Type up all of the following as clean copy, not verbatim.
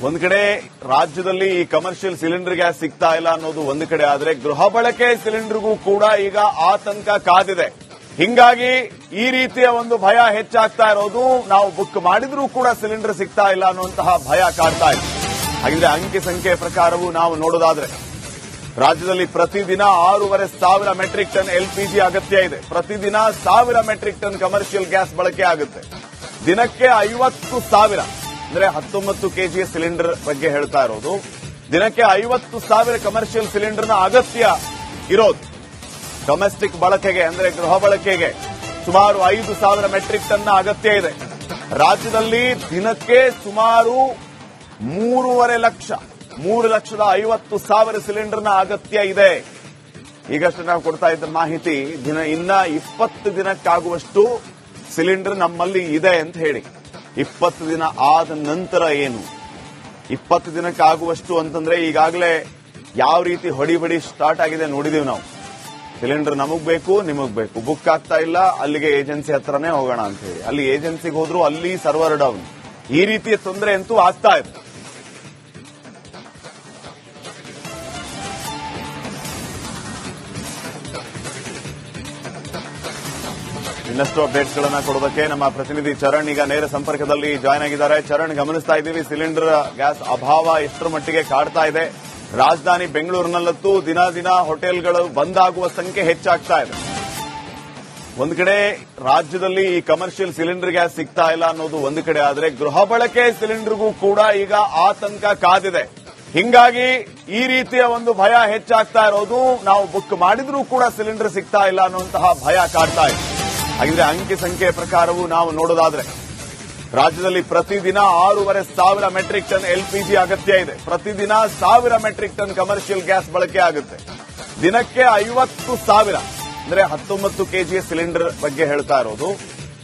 ಒಂದ್ ಕಡೆ ರಾಜ್ಯದಲ್ಲಿ ಈ ಕಮರ್ಷಿಯಲ್ ಸಿಲಿಂಡರ್ ಗ್ಯಾಸ್ ಸಿಗ್ತಾ ಇಲ್ಲ ಅನ್ನೋದು ಒಂದು ಕಡೆ ಆದ್ರೆ ಗೃಹ ಬಳಕೆ ಸಿಲಿಂಡರ್ಗೂ ಕೂಡ ಈಗ ಆತಂಕ ಕಾದಿದೆ. ಹಿಂಗಾಗಿ ಈ ರೀತಿಯ ಒಂದು ಭಯ ಹೆಚ್ಚಾಗ್ತಾ ಇರೋದು. ನಾವು ಬುಕ್ ಮಾಡಿದ್ರೂ ಕೂಡ ಸಿಲಿಂಡರ್ ಸಿಗ್ತಾ ಇಲ್ಲ ಅನ್ನುವಂತಹ ಭಯ ಕಾಡ್ತಾ ಇದೆ. ಹಾಗಿದ್ರೆ ಅಂಕಿ ಸಂಖ್ಯೆ ಪ್ರಕಾರವೂ ನಾವು ನೋಡೋದಾದ್ರೆ ರಾಜ್ಯದಲ್ಲಿ ಪ್ರತಿದಿನ 6,500 ಮೆಟ್ರಿಕ್ ಟನ್ ಎಲ್ಪಿಜಿ ಅಗತ್ಯ ಇದೆ. ಪ್ರತಿದಿನ 1,000 ಮೆಟ್ರಿಕ್ ಟನ್ ಕಮರ್ಷಿಯಲ್ ಗ್ಯಾಸ್ ಬಳಕೆ ಆಗುತ್ತೆ. ದಿನಕ್ಕೆ 50,000 ಅಂದ್ರೆ 19 ಕೆಜಿಯ ಸಿಲಿಂಡರ್ ಬಗ್ಗೆ ಹೇಳ್ತಾ ಇರೋದು. ದಿನಕ್ಕೆ 50,000 ಕಮರ್ಷಿಯಲ್ ಸಿಲಿಂಡರ್ನ ಅಗತ್ಯ ಇರೋದು. ಡೊಮೆಸ್ಟಿಕ್ ಬಳಕೆಗೆ ಅಂದ್ರೆ ಗೃಹ ಬಳಕೆಗೆ ಸುಮಾರು 5,000 ಮೆಟ್ರಿಕ್ ಟನ್ನ ಅಗತ್ಯ ಇದೆ. ರಾಜ್ಯದಲ್ಲಿ ದಿನಕ್ಕೆ ಸುಮಾರು 3.5 ಲಕ್ಷ 3,50,000 ಸಿಲಿಂಡರ್ನ ಅಗತ್ಯ ಇದೆ. ಈಗಷ್ಟು ನಾವು ಕೊಡ್ತಾ ಇದ್ದ ಮಾಹಿತಿ ಇನ್ನ 20 ದಿನಕ್ಕಾಗುವಷ್ಟು ಸಿಲಿಂಡರ್ ನಮ್ಮಲ್ಲಿ ಇದೆ ಅಂತ ಹೇಳಿ. 20 ದಿನ ಆದ ನಂತರ ಏನು? 20 ದಿನಕ್ಕಾಗುವಷ್ಟು ಅಂತಂದ್ರೆ ಈಗಾಗಲೇ ಯಾವ ರೀತಿ ಹೊಡಿಬಡಿ ಸ್ಟಾರ್ಟ್ ಆಗಿದೆ ನೋಡಿದೀವಿ ನಾವು. ಸಿಲಿಂಡರ್ ನಮಗ್ ಬೇಕು, ನಿಮಗ್ ಬೇಕು, ಬುಕ್ ಆಗ್ತಾ ಇಲ್ಲ, ಅಲ್ಲಿಗೆ ಏಜೆನ್ಸಿ ಹತ್ರನೇ ಹೋಗೋಣ ಅಂತ ಹೇಳಿ. ಅಲ್ಲಿ ಏಜೆನ್ಸಿಗೆ ಹೋದ್ರು ಅಲ್ಲಿ ಸರ್ವರ್ ಡೌನ್. ಈ ರೀತಿಯ ತೊಂದರೆ ಅಂತೂ ಆಗ್ತಾ ಇದೆ. ಇನ್ನಷ್ಟು ಅಪ್ಡೇಟ್ಸ್ ಗಳನ್ನ ಕೊಡೋದಕ್ಕೆ ನಮ್ಮ ಪ್ರತಿನಿಧಿ ಚರಣ್ ಈಗ ನೇರ ಸಂಪರ್ಕದಲ್ಲಿ ಜಾಯ್ನ್ ಆಗಿದ್ದಾರೆ. ಚರಣ್, ಗಮನಿಸ್ತಾ ಇದ್ದೀವಿ ಸಿಲಿಂಡರ್ ಗ್ಯಾಸ್ ಅಭಾವ ಎಷ್ಟರ ಮಟ್ಟಿಗೆ ಕಾಡ್ತಾ ಇದೆ. ರಾಜಧಾನಿ ಬೆಂಗಳೂರಿನಲ್ಲಂತೂ ದಿನ ಹೋಟೆಲ್ಗಳು ಬಂದಾಗುವ ಸಂಖ್ಯೆ ಹೆಚ್ಚಾಗ್ತಾ ಇದೆ. ಒಂದು ಕಡೆ ರಾಜ್ಯದಲ್ಲಿ ಈ ಕಮರ್ಷಿಯಲ್ ಸಿಲಿಂಡರ್ ಗ್ಯಾಸ್ ಸಿಗ್ತಾ ಇಲ್ಲ ಅನ್ನೋದು ಒಂದು ಕಡೆ ಆದ್ರೆ ಗೃಹ ಬಳಕೆ ಸಿಲಿಂಡರ್ಗೂ ಕೂಡ ಈಗ ಆತಂಕ ಕಾದಿದೆ. ಹಿಂಗಾಗಿ ಈ ರೀತಿಯ ಒಂದು ಭಯ ಹೆಚ್ಚಾಗ್ತಾ ಇರೋದು. ನಾವು ಬುಕ್ ಮಾಡಿದ್ರೂ ಕೂಡ ಸಿಲಿಂಡರ್ ಸಿಗ್ತಾ ಇಲ್ಲ ಅನ್ನುವಂತಹ ಭಯ ಕಾಡ್ತಾ ಇದೆ. ಹಾಗಿದ್ರೆ ಅಂಕಿ ಸಂಖ್ಯೆ ಪ್ರಕಾರವೂ ನಾವು ನೋಡೋದಾದ್ರೆ ರಾಜ್ಯದಲ್ಲಿ ಪ್ರತಿದಿನ 6,500 ಮೆಟ್ರಿಕ್ ಟನ್ ಎಲ್ಪಿಜಿ ಅಗತ್ಯ ಇದೆ. ಪ್ರತಿದಿನ 1,000 ಮೆಟ್ರಿಕ್ ಟನ್ ಕಮರ್ಷಿಯಲ್ ಗ್ಯಾಸ್ ಬಳಕೆ ಆಗುತ್ತೆ. ದಿನಕ್ಕೆ 50,000 ಅಂದ್ರೆ 19 ಕೆಜಿಯ ಸಿಲಿಂಡರ್ ಬಗ್ಗೆ ಹೇಳ್ತಾ ಇರೋದು.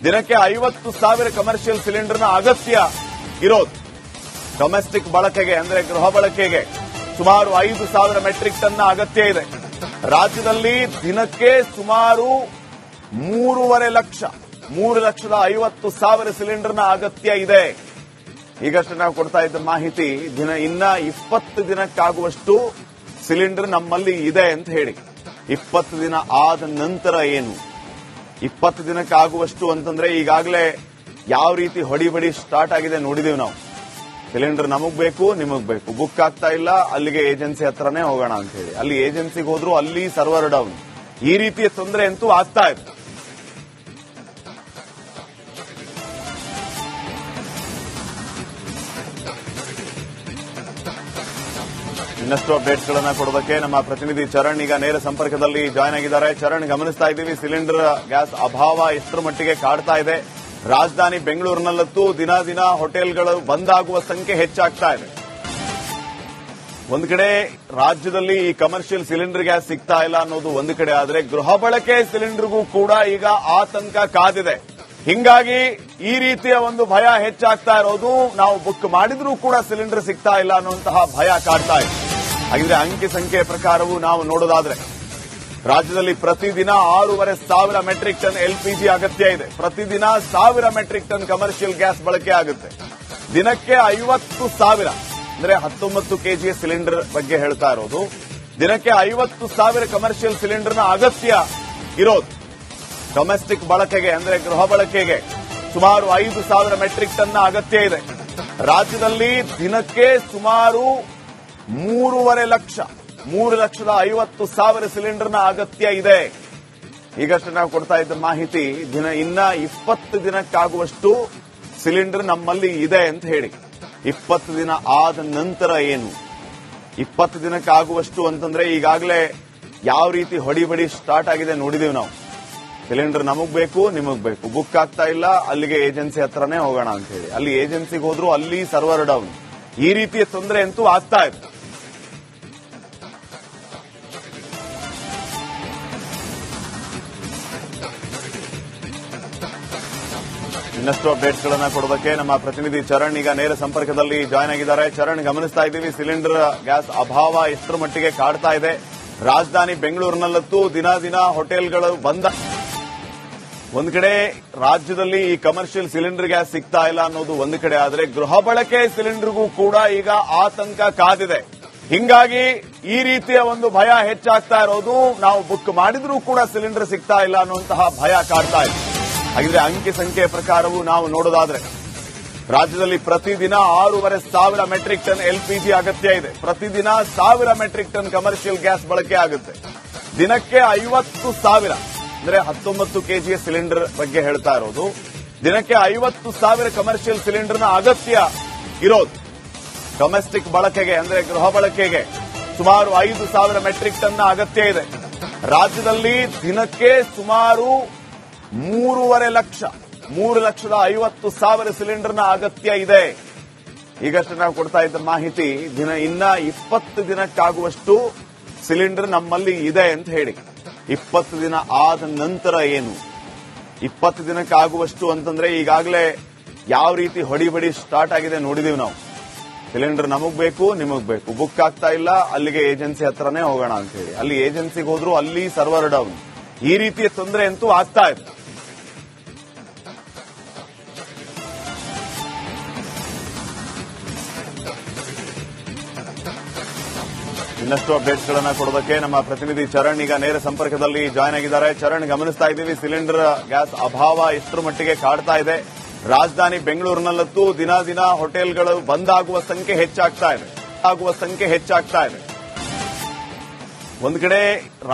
ದಿನಕ್ಕೆ 50,000 ಕಮರ್ಷಿಯಲ್ ಸಿಲಿಂಡರ್ನ ಅಗತ್ಯ ಇರೋದು. ಡೊಮೆಸ್ಟಿಕ್ ಬಳಕೆಗೆ ಅಂದ್ರೆ ಗೃಹ ಬಳಕೆಗೆ ಸುಮಾರು 5,000 ಮೆಟ್ರಿಕ್ ಟನ್ನ ಅಗತ್ಯ ಇದೆ. ರಾಜ್ಯದಲ್ಲಿ ದಿನಕ್ಕೆ ಸುಮಾರು 3.5 ಲಕ್ಷ 3,50,000 ಸಿಲಿಂಡರ್ನ ಅಗತ್ಯ ಇದೆ. ಈಗಷ್ಟು ನಾವು ಕೊಡ್ತಾ ಇದ್ದ ಮಾಹಿತಿ ಇನ್ನ 20 ದಿನಕ್ಕಾಗುವಷ್ಟು ಸಿಲಿಂಡರ್ ನಮ್ಮಲ್ಲಿ ಇದೆ ಅಂತ ಹೇಳಿ. 20 ದಿನ ಆದ ನಂತರ ಏನು? 20 ದಿನಕ್ಕಾಗುವಷ್ಟು ಅಂತಂದ್ರೆ ಈಗಾಗಲೇ ಯಾವ ರೀತಿ ಹೊಡಿಬಡಿ ಸ್ಟಾರ್ಟ್ ಆಗಿದೆ ನೋಡಿದೀವಿ ನಾವು. ಸಿಲಿಂಡರ್ ನಮಗ್ ಬೇಕು, ನಿಮಗ್ ಬೇಕು, ಬುಕ್ ಆಗ್ತಾ ಇಲ್ಲ, ಅಲ್ಲಿಗೆ ಏಜೆನ್ಸಿ ಹತ್ರನೇ ಹೋಗೋಣ ಅಂತ ಹೇಳಿ. ಅಲ್ಲಿ ಏಜೆನ್ಸಿಗೆ ಹೋದ್ರು ಅಲ್ಲಿ ಸರ್ವರ್ ಡೌನ್. ಈ ರೀತಿಯ ತೊಂದರೆ ಅಂತೂ ಆಗ್ತಾ ಇದೆ. ಇನ್ನಷ್ಟು ಅಪ್ಡೇಟ್ಸ್ ಗಳನ್ನ ಕೊಡೋದಕ್ಕೆ ನಮ್ಮ ಪ್ರತಿನಿಧಿ ಚರಣ್ ಈಗ ನೇರ ಸಂಪರ್ಕದಲ್ಲಿ ಜಾಯ್ನ್ ಆಗಿದ್ದಾರೆ. ಚರಣ್, ಗಮನಿಸ್ತಾ ಇದ್ದೀವಿ ಸಿಲಿಂಡರ್ ಗ್ಯಾಸ್ ಅಭಾವ ಎಷ್ಟರ ಮಟ್ಟಿಗೆ ಕಾಡ್ತಾ ಇದೆ. ರಾಜಧಾನಿ ಬೆಂಗಳೂರಿನಲ್ಲಂತೂ ದಿನ ಹೋಟೆಲ್ಗಳು ಬಂದಾಗುವ ಸಂಖ್ಯೆ ಹೆಚ್ಚಾಗ್ತಾ ಇದೆ. ಒಂದು ಕಡೆ ರಾಜ್ಯದಲ್ಲಿ ಈ ಕಮರ್ಷಿಯಲ್ ಸಿಲಿಂಡರ್ ಗ್ಯಾಸ್ ಸಿಗ್ತಾ ಇಲ್ಲ ಅನ್ನೋದು ಒಂದು ಕಡೆ ಆದ್ರೆ ಗೃಹ ಬಳಕೆ ಸಿಲಿಂಡರ್ಗೂ ಕೂಡ ಈಗ ಆತಂಕ ಕಾದಿದೆ. ಹಿಂಗಾಗಿ ಈ ರೀತಿಯ ಒಂದು ಭಯ ಹೆಚ್ಚಾಗ್ತಾ ಇರೋದು. ನಾವು ಬುಕ್ ಮಾಡಿದ್ರೂ ಕೂಡ ಸಿಲಿಂಡರ್ ಸಿಗ್ತಾ ಇಲ್ಲ ಅನ್ನುವಂತಹ ಭಯ ಕಾಡ್ತಾ ಇದೆ. ಹಾಗಿದ್ರೆ ಅಂಕಿ ಸಂಖ್ಯೆ ಪ್ರಕಾರವೂ ನಾವು ನೋಡೋದಾದ್ರೆ ರಾಜ್ಯದಲ್ಲಿ ಪ್ರತಿದಿನ 6,500 ಮೆಟ್ರಿಕ್ ಟನ್ ಎಲ್ಪಿಜಿ ಅಗತ್ಯ ಇದೆ. ಪ್ರತಿದಿನ 1,000 ಮೆಟ್ರಿಕ್ ಟನ್ ಕಮರ್ಷಿಯಲ್ ಗ್ಯಾಸ್ ಬಳಕೆ ಆಗುತ್ತೆ. ದಿನಕ್ಕೆ 50,000 ಅಂದ್ರೆ 19 ಕೆಜಿಯ ಸಿಲಿಂಡರ್ ಬಗ್ಗೆ ಹೇಳ್ತಾ ಇರೋದು. ದಿನಕ್ಕೆ 50,000 ಕಮರ್ಷಿಯಲ್ ಸಿಲಿಂಡರ್ನ ಅಗತ್ಯ ಇರೋದು. ಡೊಮೆಸ್ಟಿಕ್ ಬಳಕೆಗೆ ಅಂದ್ರೆ ಗೃಹ ಬಳಕೆಗೆ ಸುಮಾರು 5,000 ಮೆಟ್ರಿಕ್ ಟನ್ನ ಅಗತ್ಯ ಇದೆ. ರಾಜ್ಯದಲ್ಲಿ ದಿನಕ್ಕೆ ಸುಮಾರು 3.5 ಲಕ್ಷ 3,50,000 ಸಿಲಿಂಡರ್ನ ಅಗತ್ಯ ಇದೆ. ಈಗಷ್ಟು ನಾವು ಕೊಡ್ತಾ ಇದ್ದ ಮಾಹಿತಿ ಇನ್ನ 20 ದಿನಕ್ಕಾಗುವಷ್ಟು ಸಿಲಿಂಡರ್ ನಮ್ಮಲ್ಲಿ ಇದೆ ಅಂತ ಹೇಳಿ. 20 ದಿನ ಆದ ನಂತರ ಏನು? 20 ದಿನಕ್ಕಾಗುವಷ್ಟು ಅಂತಂದ್ರೆ ಈಗಾಗಲೇ ಯಾವ ರೀತಿ ಹೊಡಿಬಡಿ ಸ್ಟಾರ್ಟ್ ಆಗಿದೆ ನೋಡಿದೀವಿ ನಾವು. ಸಿಲಿಂಡರ್ ನಮಗ್ ಬೇಕು, ನಿಮಗ್ ಬೇಕು, ಬುಕ್ ಆಗ್ತಾ ಇಲ್ಲ, ಅಲ್ಲಿಗೆ ಏಜೆನ್ಸಿ ಹತ್ರನೇ ಹೋಗೋಣ ಅಂತ ಹೇಳಿ. ಅಲ್ಲಿ ಏಜೆನ್ಸಿಗೆ ಹೋದ್ರು ಅಲ್ಲಿ ಸರ್ವರ್ ಡೌನ್. ಈ ರೀತಿಯ ತೊಂದರೆ ಅಂತೂ ಆಗ್ತಾ ಇದೆ. ಇನ್ನಷ್ಟು ಅಪ್ಡೇಟ್ಸ್ ಗಳನ್ನ ಕೊಡೋದಕ್ಕೆ ನಮ್ಮ ಪ್ರತಿನಿಧಿ ಚರಣ್ ಈಗ ನೇರ ಸಂಪರ್ಕದಲ್ಲಿ ಜಾಯ್ನ್ ಆಗಿದ್ದಾರೆ. ಚರಣ್, ಗಮನಿಸ್ತಾ ಇದ್ದೀವಿ ಸಿಲಿಂಡರ್ ಗ್ಯಾಸ್ ಅಭಾವ ಎಷ್ಟರ ಮಟ್ಟಿಗೆ ಕಾಡ್ತಾ ಇದೆ. ರಾಜಧಾನಿ ಬೆಂಗಳೂರಿನಲ್ಲಂತೂ ದಿನ ಹೋಟೆಲ್ಗಳು ಬಂದ ಒಂದ್ ಕಡೆ ರಾಜ್ಯದಲ್ಲಿ ಈ ಕಮರ್ಷಿಯಲ್ ಸಿಲಿಂಡರ್ ಗ್ಯಾಸ್ ಸಿಗ್ತಾ ಇಲ್ಲ ಅನ್ನೋದು ಒಂದು ಕಡೆ ಆದ್ರೆ ಗೃಹ ಬಳಕೆ ಸಿಲಿಂಡರ್ಗೂ ಕೂಡ ಈಗ ಆತಂಕ ಕಾದಿದೆ. ಹಿಂಗಾಗಿ ಈ ರೀತಿಯ ಒಂದು ಭಯ ಹೆಚ್ಚಾಗ್ತಾ ಇರೋದು. ನಾವು ಬುಕ್ ಮಾಡಿದ್ರೂ ಕೂಡ ಸಿಲಿಂಡರ್ ಸಿಗ್ತಾ ಇಲ್ಲ ಅನ್ನುವಂತಹ ಭಯ ಕಾಡ್ತಾ ಇದೆ. ಹಾಗಿದ್ರೆ ಅಂಕಿ ಸಂಖ್ಯೆ ಪ್ರಕಾರವೂ ನಾವು ನೋಡೋದಾದ್ರೆ ರಾಜ್ಯದಲ್ಲಿ ಪ್ರತಿದಿನ 6,500 ಮೆಟ್ರಿಕ್ ಟನ್ ಎಲ್ಪಿಜಿ ಅಗತ್ಯ ಇದೆ. ಪ್ರತಿದಿನ 1,000 ಮೆಟ್ರಿಕ್ ಟನ್ ಕಮರ್ಷಿಯಲ್ ಗ್ಯಾಸ್ ಬಳಕೆ ಆಗುತ್ತೆ. ದಿನಕ್ಕೆ 50,000 ಅಂದ್ರೆ 19 ಕೆಜಿಯ ಸಿಲಿಂಡರ್ ಬಗ್ಗೆ ಹೇಳ್ತಾ ಇರೋದು. ದಿನಕ್ಕೆ 50,000 ಕಮರ್ಷಿಯಲ್ ಸಿಲಿಂಡರ್ನ ಅಗತ್ಯ ಇರೋದು. ಡೊಮೆಸ್ಟಿಕ್ ಬಳಕೆಗೆ ಅಂದ್ರೆ ಗೃಹ ಬಳಕೆಗೆ ಸುಮಾರು 5,000 ಮೆಟ್ರಿಕ್ ಟನ್ನ ಅಗತ್ಯ ಇದೆ. ರಾಜ್ಯದಲ್ಲಿ ದಿನಕ್ಕೆ ಸುಮಾರು 3.5 ಲಕ್ಷ 3,50,000 ಸಿಲಿಂಡರ್ನ ಅಗತ್ಯ ಇದೆ. ಈಗಷ್ಟೇ ನಾವು ಕೊಡ್ತಾ ಇದ್ದ ಮಾಹಿತಿ ಇನ್ನ 20 ದಿನಕ್ಕಾಗುವಷ್ಟು ಸಿಲಿಂಡರ್ ನಮ್ಮಲ್ಲಿ ಇದೆ ಅಂತ ಹೇಳಿ. 20 ದಿನ ಆದ ನಂತರ ಏನು? 20 ದಿನಕ್ಕಾಗುವಷ್ಟು ಅಂತಂದ್ರೆ ಈಗಾಗಲೇ ಯಾವ ರೀತಿ ಹೊಡಿಬಡಿ ಸ್ಟಾರ್ಟ್ ಆಗಿದೆ ನೋಡಿದೀವಿ ನಾವು. ಸಿಲಿಂಡರ್ ನಮಗ್ ಬೇಕು, ನಿಮಗ್ ಬೇಕು, ಬುಕ್ ಆಗ್ತಾ ಇಲ್ಲ, ಅಲ್ಲಿಗೆ ಏಜೆನ್ಸಿ ಹತ್ರನೇ ಹೋಗೋಣ ಅಂತ ಹೇಳಿ. ಅಲ್ಲಿ ಏಜೆನ್ಸಿಗೆ ಹೋದ್ರು ಅಲ್ಲಿ ಸರ್ವರ್ ಡೌನ್. ಈ ರೀತಿಯ ತೊಂದರೆ ಅಂತೂ ಆಗ್ತಾ ಇದೆ. ಇನ್ನಷ್ಟು ಅಪ್ಡೇಟ್ಸ್ಗಳನ್ನ ಕೊಡೋದಕ್ಕೆ ನಮ್ಮ ಪ್ರತಿನಿಧಿ ಚರಣ್ ಈಗ ನೇರ ಸಂಪರ್ಕದಲ್ಲಿ ಜಾಯ್ನ್ ಆಗಿದ್ದಾರೆ. ಚರಣ್, ಗಮನಿಸ್ತಾ ಇದ್ದೀವಿ ಸಿಲಿಂಡರ್ ಗ್ಯಾಸ್ ಅಭಾವ ಎಷ್ಟರ ಮಟ್ಟಿಗೆ ಕಾಡ್ತಾ ಇದೆ. ರಾಜಧಾನಿ ಬೆಂಗಳೂರಿನಲ್ಲಂತೂ ದಿನ ದಿನ ಹೋಟೆಲ್ಗಳು ಬಂದ್ ಆಗುವ ಸಂಖ್ಯೆ ಹೆಚ್ಚಾಗ್ತಾ ಇದೆ. ಒಂದ್ ಕಡೆ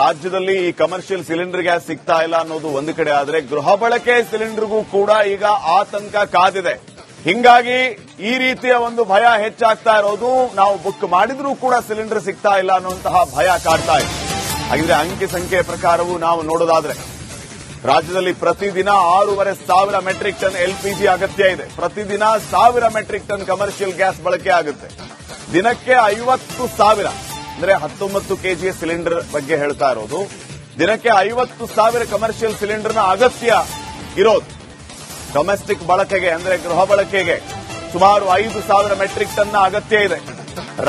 ರಾಜ್ಯದಲ್ಲಿ ಈ ಕಮರ್ಷಿಯಲ್ ಸಿಲಿಂಡರ್ ಗ್ಯಾಸ್ ಸಿಗ್ತಾ ಇಲ್ಲ ಅನ್ನೋದು ಒಂದು ಕಡೆ ಆದ್ರೆ ಗೃಹ ಬಳಕೆ ಸಿಲಿಂಡರ್ಗೂ ಕೂಡ ಈಗ ಆತಂಕ ಕಾದಿದೆ. ಹಿಂಗಾಗಿ ಈ ರೀತಿಯ ಒಂದು ಭಯ ಹೆಚ್ಚಾಗ್ತಾ ಇರೋದು. ನಾವು ಬುಕ್ ಮಾಡಿದ್ರೂ ಕೂಡ ಸಿಲಿಂಡರ್ ಸಿಗ್ತಾ ಇಲ್ಲ ಅನ್ನುವಂತಹ ಭಯ ಕಾಡ್ತಾ ಇದೆ. ಹಾಗಿದ್ರೆ ಅಂಕಿ ಸಂಖ್ಯೆ ಪ್ರಕಾರವೂ ನಾವು ನೋಡೋದಾದ್ರೆ ರಾಜ್ಯದಲ್ಲಿ ಪ್ರತಿದಿನ 6,500 ಮೆಟ್ರಿಕ್ ಟನ್ ಎಲ್ಪಿಜಿ ಅಗತ್ಯ ಇದೆ. ಪ್ರತಿದಿನ 1,000 ಮೆಟ್ರಿಕ್ ಟನ್ ಕಮರ್ಷಿಯಲ್ ಗ್ಯಾಸ್ ಬಳಕೆ ಆಗುತ್ತೆ. ದಿನಕ್ಕೆ 50,000 ಅಂದ್ರೆ 19 ಕೆಜಿಯ ಸಿಲಿಂಡರ್ ಬಗ್ಗೆ ಹೇಳ್ತಾ ಇರೋದು. ದಿನಕ್ಕೆ 50,000 ಕಮರ್ಷಿಯಲ್ ಸಿಲಿಂಡರ್ನ ಅಗತ್ಯ ಇರೋದು. ಡೊಮೆಸ್ಟಿಕ್ ಬಳಕೆಗೆ ಅಂದ್ರೆ ಗೃಹ ಬಳಕೆಗೆ ಸುಮಾರು 5,000 ಮೆಟ್ರಿಕ್ ಟನ್ನ ಅಗತ್ಯ ಇದೆ.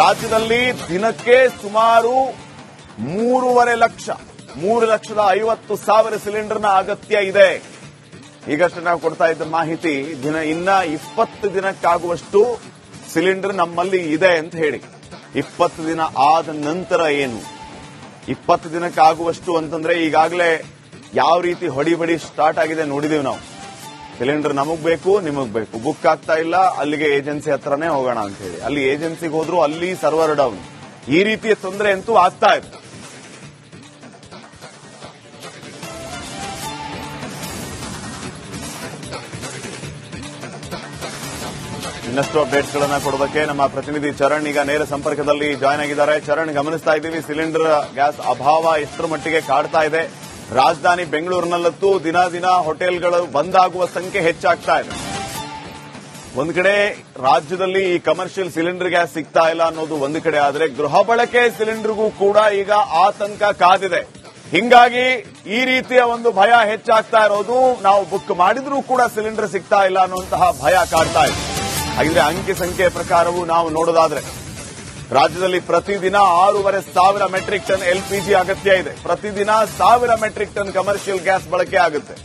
ರಾಜ್ಯದಲ್ಲಿ ದಿನಕ್ಕೆ ಸುಮಾರು 3.5 ಲಕ್ಷ 3,50,000 ಸಿಲಿಂಡರ್ನ ಅಗತ್ಯ ಇದೆ. ಈಗಷ್ಟೇ ನಾವು ಕೊಡ್ತಾ ಇದ್ದ ಮಾಹಿತಿ ಇನ್ನ 20 ದಿನಕ್ಕಾಗುವಷ್ಟು ಸಿಲಿಂಡರ್ ನಮ್ಮಲ್ಲಿ ಇದೆ ಅಂತ ಹೇಳಿ. 20 ದಿನ ಆದ ನಂತರ ಏನು? 20 ದಿನಕ್ಕಾಗುವಷ್ಟು ಅಂತಂದ್ರೆ ಈಗಾಗಲೇ ಯಾವ ರೀತಿ ಹೊಡಿಬಡಿ ಸ್ಟಾರ್ಟ್ ಆಗಿದೆ ನೋಡಿದೀವಿ ನಾವು. ಸಿಲಿಂಡರ್ ನಮಗ್ ಬೇಕು, ನಿಮಗ್ ಬೇಕು, ಬುಕ್ ಆಗ್ತಾ ಇಲ್ಲ, ಅಲ್ಲಿಗೆ ಏಜೆನ್ಸಿ ಹತ್ರನೇ ಹೋಗೋಣ ಅಂತ ಹೇಳಿ. ಅಲ್ಲಿ ಏಜೆನ್ಸಿಗೆ ಹೋದ್ರು ಅಲ್ಲಿ ಸರ್ವರ್ ಡೌನ್. ಈ ರೀತಿಯ ತೊಂದರೆ ಅಂತೂ ಆಗ್ತಾ ಇದೆ. ಇನ್ನಷ್ಟು ಅಪ್ಡೇಟ್ಸ್ಗಳನ್ನ ಕೊಡೋದಕ್ಕೆ ನಮ್ಮ ಪ್ರತಿನಿಧಿ ಚರಣ್ ಈಗ ನೇರ ಸಂಪರ್ಕದಲ್ಲಿ ಜಾಯ್ನ್ ಆಗಿದ್ದಾರೆ. ಚರಣ್, ಗಮನಿಸ್ತಾ ಇದ್ದೀವಿ ಸಿಲಿಂಡರ್ ಗ್ಯಾಸ್ ಅಭಾವ ಎಷ್ಟರ ಮಟ್ಟಿಗೆ ಕಾಡ್ತಾ ಇದೆ. ರಾಜಧಾನಿ ಬೆಂಗಳೂರಿನಲ್ಲಂತೂ ದಿನ ದಿನ ಹೋಟೆಲ್ಗಳು ಬಂದ್ ಆಗುವ ಸಂಖ್ಯೆ ಹೆಚ್ಚಾಗ್ತಾ ಇದೆ. ಒಂದ್ ಕಡೆ ರಾಜ್ಯದಲ್ಲಿ ಈ ಕಮರ್ಷಿಯಲ್ ಸಿಲಿಂಡರ್ ಗ್ಯಾಸ್ ಸಿಗ್ತಾ ಇಲ್ಲ ಅನ್ನೋದು ಒಂದು ಕಡೆ ಆದ್ರೆ ಗೃಹ ಬಳಕೆ ಸಿಲಿಂಡರ್ಗೂ ಕೂಡ ಈಗ ಆತಂಕ ಕಾದಿದೆ. ಹಿಂಗಾಗಿ ಈ ರೀತಿಯ ಒಂದು ಭಯ ಹೆಚ್ಚಾಗ್ತಾ ಇರೋದು. ನಾವು ಬುಕ್ ಮಾಡಿದ್ರೂ ಕೂಡ ಸಿಲಿಂಡರ್ ಸಿಗ್ತಾ ಇಲ್ಲ ಅನ್ನುವಂತಹ ಭಯ ಕಾಡ್ತಾ ಇದೆ. ಹಾಗಿದ್ರೆ ಅಂಕಿ ಸಂಖ್ಯೆ ಪ್ರಕಾರವೂ ನಾವು ನೋಡೋದಾದ್ರೆ ರಾಜ್ಯದಲ್ಲಿ ಪ್ರತಿದಿನ 6,500 ಮೆಟ್ರಿಕ್ ಟನ್ ಎಲ್ಪಿಜಿ ಅಗತ್ಯ ಇದೆ. ಪ್ರತಿದಿನ 1,000 ಮೆಟ್ರಿಕ್ ಟನ್ ಕಮರ್ಷಿಯಲ್ ಗ್ಯಾಸ್ ಬಳಕೆ ಆಗುತ್ತೆ.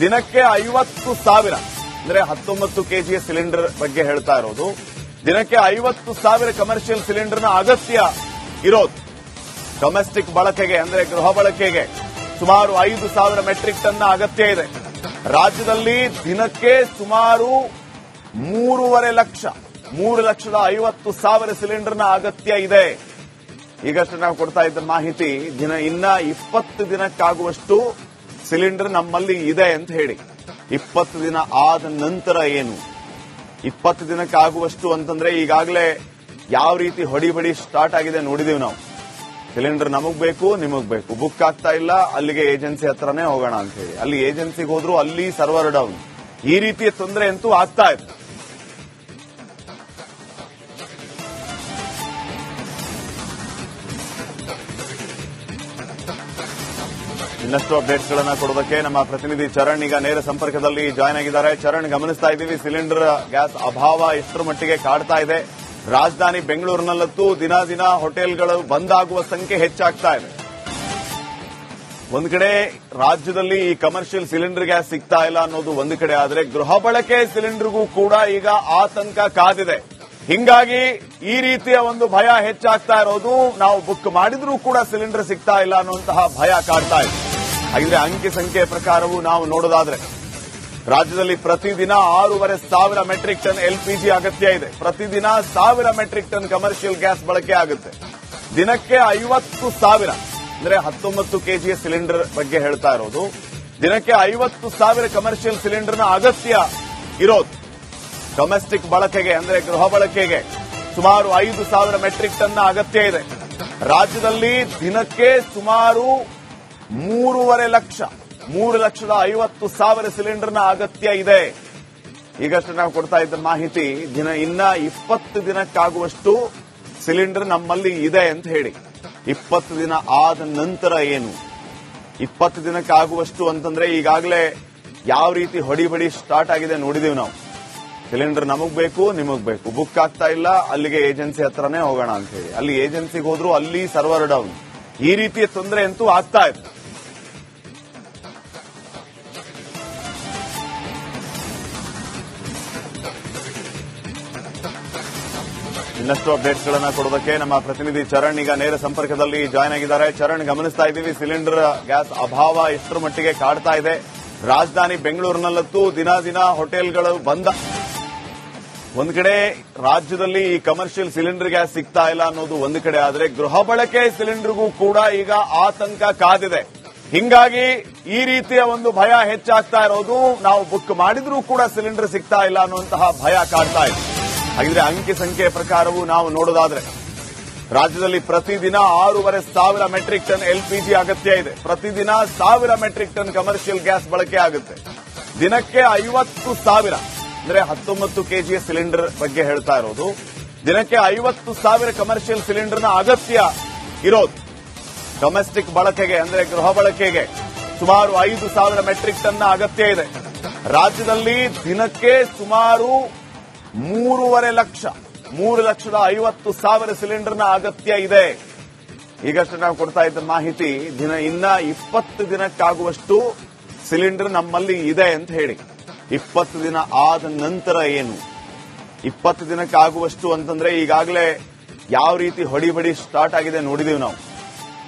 ದಿನಕ್ಕೆ 50,000 ಅಂದ್ರೆ 19 ಕೆಜಿಯ ಸಿಲಿಂಡರ್ ಬಗ್ಗೆ ಹೇಳ್ತಾ ಇರೋದು. ದಿನಕ್ಕೆ 50,000 ಕಮರ್ಷಿಯಲ್ ಸಿಲಿಂಡರ್ನ ಅಗತ್ಯ ಇರೋದು. ಡೊಮೆಸ್ಟಿಕ್ ಬಳಕೆಗೆ ಅಂದ್ರೆ ಗೃಹ ಬಳಕೆಗೆ ಸುಮಾರು 5,000 ಮೆಟ್ರಿಕ್ ಟನ್ನ ಅಗತ್ಯ ಇದೆ. ರಾಜ್ಯದಲ್ಲಿ ದಿನಕ್ಕೆ ಸುಮಾರು 3.5 ಲಕ್ಷ 3,50,000 ಸಿಲಿಂಡರ್ನ ಅಗತ್ಯ ಇದೆ. ಈಗಷ್ಟೇ ನಾವು ಕೊಡ್ತಾ ಇದ್ದ ಮಾಹಿತಿ ಇನ್ನ 20 ದಿನಕ್ಕಾಗುವಷ್ಟು ಸಿಲಿಂಡರ್ ನಮ್ಮಲ್ಲಿ ಇದೆ ಅಂತ ಹೇಳಿ. 20 ದಿನ ಆದ ನಂತರ ಏನು? 20 ದಿನಕ್ಕಾಗುವಷ್ಟು ಅಂತಂದ್ರೆ ಈಗಾಗಲೇ ಯಾವ ರೀತಿ ಹೊಡಿಬಡಿ ಸ್ಟಾರ್ಟ್ ಆಗಿದೆ ನೋಡಿದೀವಿ ನಾವು. ಸಿಲಿಂಡರ್ ನಮಗ್ ಬೇಕು, ನಿಮಗ್ ಬೇಕು, ಬುಕ್ ಆಗ್ತಾ ಇಲ್ಲ, ಅಲ್ಲಿಗೆ ಏಜೆನ್ಸಿ ಹತ್ರನೇ ಹೋಗೋಣ ಅಂತ ಹೇಳಿ. ಅಲ್ಲಿ ಏಜೆನ್ಸಿಗೆ ಹೋದ್ರು ಅಲ್ಲಿ ಸರ್ವರ್ ಡೌನ್. ಈ ರೀತಿಯ ತೊಂದರೆ ಅಂತೂ ಆಗ್ತಾ ಇದೆ. ಇನ್ನಷ್ಟು ಅಪ್ಡೇಟ್ಸ್ಗಳನ್ನ ಕೊಡೋದಕ್ಕೆ ನಮ್ಮ ಪ್ರತಿನಿಧಿ ಚರಣ್ ಈಗ ನೇರ ಸಂಪರ್ಕದಲ್ಲಿ ಜಾಯ್ನ್ ಆಗಿದ್ದಾರೆ. ಚರಣ್, ಗಮನಿಸ್ತಾ ಇದ್ದೀವಿ ಸಿಲಿಂಡರ್ ಗ್ಯಾಸ್ ಅಭಾವ ಎಷ್ಟರ ಮಟ್ಟಿಗೆ ಕಾಡ್ತಾ ಇದೆ. ರಾಜಧಾನಿ ಬೆಂಗಳೂರಿನಲ್ಲಂತೂ ದಿನ ದಿನ ಹೋಟೆಲ್ಗಳು ಬಂದ್ ಆಗುವ ಸಂಖ್ಯೆ ಹೆಚ್ಚಾಗ್ತಾ ಇದೆ. ಒಂದು ಕಡೆ ರಾಜ್ಯದಲ್ಲಿ ಈ ಕಮರ್ಷಿಯಲ್ ಸಿಲಿಂಡರ್ ಗ್ಯಾಸ್ ಸಿಗ್ತಾ ಇಲ್ಲ ಅನ್ನೋದು ಒಂದು ಕಡೆ ಆದ್ರೆ ಗೃಹ ಬಳಕೆ ಸಿಲಿಂಡರ್ಗೂ ಕೂಡ ಈಗ ಆತಂಕ ಕಾದಿದೆ. ಹಿಂಗಾಗಿ ಈ ರೀತಿಯ ಒಂದು ಭಯ ಹೆಚ್ಚಾಗ್ತಾ ಇರೋದು. ನಾವು ಬುಕ್ ಮಾಡಿದ್ರೂ ಕೂಡ ಸಿಲಿಂಡರ್ ಸಿಗ್ತಾ ಇಲ್ಲ ಅನ್ನುವಂತಹ ಭಯ ಕಾಡ್ತಾ ಇದೆ. ಹಾಗಿದ್ರೆ ಅಂಕಿ ಸಂಖ್ಯೆ ಪ್ರಕಾರವೂ ನಾವು ನೋಡೋದಾದ್ರೆ ರಾಜ್ಯದಲ್ಲಿ ಪ್ರತಿದಿನ 6,500 ಮೆಟ್ರಿಕ್ ಟನ್ ಎಲ್ಪಿಜಿ ಅಗತ್ಯ ಇದೆ. ಪ್ರತಿದಿನ 1,000 ಮೆಟ್ರಿಕ್ ಟನ್ ಕಮರ್ಷಿಯಲ್ ಗ್ಯಾಸ್ ಬಳಕೆ ಆಗುತ್ತೆ. ದಿನಕ್ಕೆ 50,000 ಅಂದ್ರೆ 19 ಕೆಜಿಯ ಸಿಲಿಂಡರ್ ಬಗ್ಗೆ ಹೇಳ್ತಾ ಇರೋದು. ದಿನಕ್ಕೆ 50,000 ಕಮರ್ಷಿಯಲ್ ಸಿಲಿಂಡರ್ನ ಅಗತ್ಯ ಇರೋದು. ಡೊಮೆಸ್ಟಿಕ್ ಬಳಕೆಗೆ ಅಂದ್ರೆ ಗೃಹ ಬಳಕೆಗೆ ಸುಮಾರು 5,000 ಮೆಟ್ರಿಕ್ ಟನ್ನ ಅಗತ್ಯ ಇದೆ. ರಾಜ್ಯದಲ್ಲಿ ದಿನಕ್ಕೆ ಸುಮಾರು 3.5 ಲಕ್ಷ 3,50,000 ಸಿಲಿಂಡರ್ನ ಅಗತ್ಯ ಇದೆ. ಈಗಷ್ಟೇ ನಾವು ಕೊಡ್ತಾ ಇದ್ದ ಮಾಹಿತಿ ಇನ್ನ 20 ದಿನಕ್ಕಾಗುವಷ್ಟು ಸಿಲಿಂಡರ್ ನಮ್ಮಲ್ಲಿ ಇದೆ ಅಂತ ಹೇಳಿ. 20 ದಿನ ಆದ ನಂತರ ಏನು? 20 ದಿನಕ್ಕಾಗುವಷ್ಟು ಅಂತಂದ್ರೆ ಈಗಾಗಲೇ ಯಾವ ರೀತಿ ಹೊಡಿಬಡಿ ಸ್ಟಾರ್ಟ್ ಆಗಿದೆ ನೋಡಿದೀವಿ ನಾವು. ಸಿಲಿಂಡರ್ ನಮಗ್ ಬೇಕು, ನಿಮಗ್ ಬೇಕು, ಬುಕ್ ಆಗ್ತಾ ಇಲ್ಲ, ಅಲ್ಲಿಗೆ ಏಜೆನ್ಸಿ ಹತ್ರನೇ ಹೋಗೋಣ ಅಂತ ಹೇಳಿ. ಅಲ್ಲಿ ಏಜೆನ್ಸಿಗೆ ಹೋದ್ರು ಅಲ್ಲಿ ಸರ್ವರ್ ಡೌನ್. ಈ ರೀತಿಯ ತೊಂದರೆ ಅಂತೂ ಆಗ್ತಾ ಇದೆ. ಇನ್ನಷ್ಟು ಅಪ್ಡೇಟ್ಸ್ಗಳನ್ನ ಕೊಡೋದಕ್ಕೆ ನಮ್ಮ ಪ್ರತಿನಿಧಿ ಚರಣ್ ಈಗ ನೇರ ಸಂಪರ್ಕದಲ್ಲಿ ಜಾಯ್ನ್ ಆಗಿದ್ದಾರೆ. ಚರಣ್, ಗಮನಿಸ್ತಾ ಇದ್ದೀವಿ ಸಿಲಿಂಡರ್ ಗ್ಯಾಸ್ ಅಭಾವ ಎಷ್ಟರ ಮಟ್ಟಿಗೆ ಕಾಡ್ತಾ ಇದೆ. ರಾಜಧಾನಿ ಬೆಂಗಳೂರಿನಲ್ಲಂತೂ ದಿನ ಹೋಟೆಲ್ಗಳು ಬಂದ. ಒಂದು ಕಡೆ ರಾಜ್ಯದಲ್ಲಿ ಈ ಕಮರ್ಷಿಯಲ್ ಸಿಲಿಂಡರ್ ಗ್ಯಾಸ್ ಸಿಗ್ತಾ ಇಲ್ಲ ಅನ್ನೋದು ಒಂದು ಕಡೆ ಆದ್ರೆ ಗೃಹ ಬಳಕೆ ಸಿಲಿಂಡರ್ಗೂ ಕೂಡ ಈಗ ಆತಂಕ ಕಾದಿದೆ. ಹಿಂಗಾಗಿ ಈ ರೀತಿಯ ಒಂದು ಭಯ ಹೆಚ್ಚಾಗ್ತಾ ಇರೋದು. ನಾವು ಬುಕ್ ಮಾಡಿದ್ರೂ ಕೂಡ ಸಿಲಿಂಡರ್ ಸಿಗ್ತಾ ಇಲ್ಲ ಅನ್ನುವಂತಹ ಭಯ ಕಾಡ್ತಾ ಇದೆ. ಹಾಗಿದ್ರೆ ಅಂಕಿ ಸಂಖ್ಯೆ ಪ್ರಕಾರವೂ ನಾವು ನೋಡೋದಾದ್ರೆ ರಾಜ್ಯದಲ್ಲಿ ಪ್ರತಿದಿನ 6,500 ಮೆಟ್ರಿಕ್ ಟನ್ ಎಲ್ಪಿಜಿ ಅಗತ್ಯ ಇದೆ. ಪ್ರತಿದಿನ 1,000 ಮೆಟ್ರಿಕ್ ಟನ್ ಕಮರ್ಷಿಯಲ್ ಗ್ಯಾಸ್ ಬಳಕೆ ಆಗುತ್ತೆ. ದಿನಕ್ಕೆ 50,000 ಅಂದ್ರೆ 19 ಕೆಜಿಯ ಸಿಲಿಂಡರ್ ಬಗ್ಗೆ ಹೇಳ್ತಾ ಇರೋದು. ದಿನಕ್ಕೆ 50,000 ಕಮರ್ಷಿಯಲ್ ಸಿಲಿಂಡರ್ನ ಅಗತ್ಯ ಇರೋದು. ಡೊಮೆಸ್ಟಿಕ್ ಬಳಕೆಗೆ ಅಂದ್ರೆ ಗೃಹ ಬಳಕೆಗೆ ಸುಮಾರು 5,000 ಮೆಟ್ರಿಕ್ ಟನ್ನ ಅಗತ್ಯ ಇದೆ. ರಾಜ್ಯದಲ್ಲಿ ದಿನಕ್ಕೆ ಸುಮಾರು 3.5 ಲಕ್ಷ 3,50,000 ಸಿಲಿಂಡರ್ನ ಅಗತ್ಯ ಇದೆ. ಈಗಷ್ಟೇ ನಾವು ಕೊಡ್ತಾ ಇದ್ದ ಮಾಹಿತಿ ಇನ್ನ 20 ದಿನಕ್ಕಾಗುವಷ್ಟು ಸಿಲಿಂಡರ್ ನಮ್ಮಲ್ಲಿ ಇದೆ ಅಂತ ಹೇಳಿ. 20 ದಿನ ಆದ ನಂತರ ಏನು? 20 ದಿನಕ್ಕಾಗುವಷ್ಟು ಅಂತಂದ್ರೆ ಈಗಾಗಲೇ ಯಾವ ರೀತಿ ಹೊಡಿಬಡಿ ಸ್ಟಾರ್ಟ್ ಆಗಿದೆ ನೋಡಿದೀವಿ ನಾವು.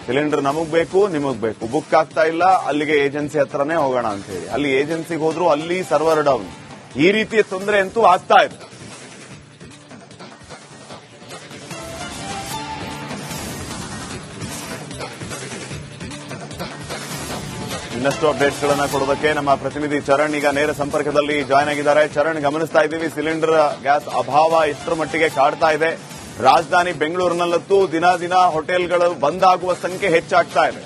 ಸಿಲಿಂಡರ್ ನಮಗ್ ಬೇಕು, ನಿಮಗ್ ಬೇಕು, ಬುಕ್ ಆಗ್ತಾ ಇಲ್ಲ, ಅಲ್ಲಿಗೆ ಏಜೆನ್ಸಿ ಹತ್ರನೇ ಹೋಗೋಣ ಅಂತ ಹೇಳಿ. ಅಲ್ಲಿ ಏಜೆನ್ಸಿಗೆ ಹೋದ್ರು ಅಲ್ಲಿ ಸರ್ವರ್ ಡೌನ್. ಈ ರೀತಿಯ ತೊಂದರೆ ಅಂತೂ ಆಗ್ತಾ ಇದೆ. ಇನ್ನಷ್ಟು ಅಪ್ಡೇಟ್ಸ್ಗಳನ್ನ ಕೊಡೋದಕ್ಕೆ ನಮ್ಮ ಪ್ರತಿನಿಧಿ ಚರಣ್ ಈಗ ನೇರ ಸಂಪರ್ಕದಲ್ಲಿ ಜಾಯ್ನ್ ಆಗಿದ್ದಾರೆ. ಚರಣ್, ಗಮನಿಸ್ತಾ ಇದ್ದೀವಿ ಸಿಲಿಂಡರ್ ಗ್ಯಾಸ್ ಅಭಾವ ಎಷ್ಟರ ಮಟ್ಟಿಗೆ ಕಾಡ್ತಾ ಇದೆ. ರಾಜಧಾನಿ ಬೆಂಗಳೂರಿನಲ್ಲಂತೂ ದಿನ ಹೋಟೆಲ್ಗಳು ಬಂದಾಗುವ ಸಂಖ್ಯೆ ಹೆಚ್ಚಾಗ್ತಾ ಇದೆ.